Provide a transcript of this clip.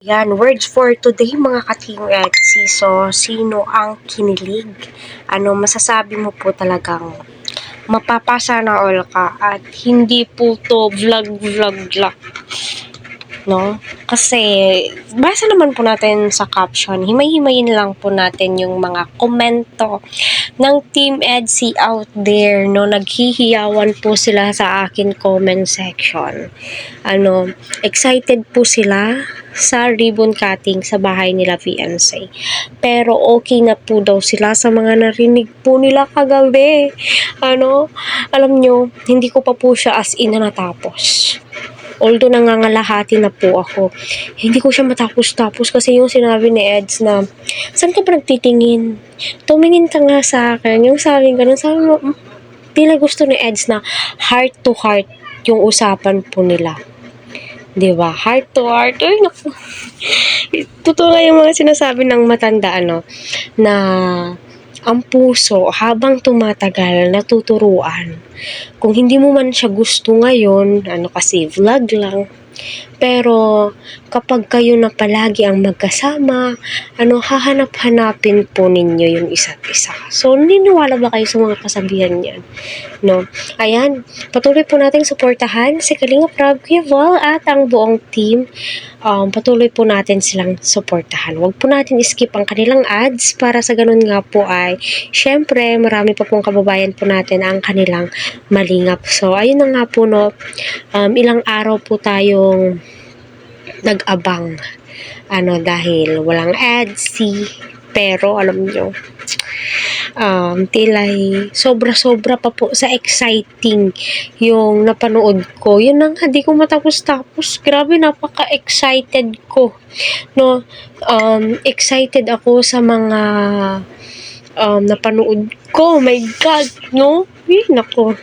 Yan, words for today mga ka-Team Etsy. So, sino ang kinilig? Masasabi mo po talagang mapapasana all ka at hindi po to vlog lang. No? Kasi, basa naman po natin sa caption, himay-himayin lang po natin yung mga komento ng Team Etsy out there, no? Naghihiyawan po sila sa akin comment section. Excited po sila sa ribbon cutting sa bahay nila fiancé. Pero okay na po daw sila sa mga narinig po nila kagabi. Alam nyo, hindi ko pa po siya as in na natapos. Although nangangalahati na po ako, hindi ko siya matapos-tapos kasi yung sinabi ni Eds na, saan ka ba nagtitingin? Tumingin ka nga sa akin. Yung sabi mo, tila gusto ni Eds na heart to heart yung usapan po nila. Diba? Heart to heart. Ay, naku. Totoo nga yung mga sinasabi ng matanda, na ang puso habang tumatagal natuturuan. Kung hindi mo man siya gusto ngayon, kasi vlog lang, pero kapag kayo na palagi ang magkasama, hahanap-hanapin po ninyo yung isa't isa. So, niniwala ba kayo sa mga kasabihan niyan? No? Ayan, patuloy po nating suportahan si Kalingap Rob, Kuya Val, at ang buong team. Patuloy po natin silang suportahan. Huwag po natin skip ang kanilang ads para sa ganun nga po ay syempre marami pa pong kababayan po natin ang kanilang malingap. So, ayun na nga po, ilang araw po tayong nag-abang dahil walang ads, pero alam nyo, tilay sobra-sobra pa po sa exciting yung napanood ko. Yun na nga, di ko matapos-tapos. Grabe, napaka-excited ko. Excited ako sa mga napanood ko. Oh my God, no? Nako.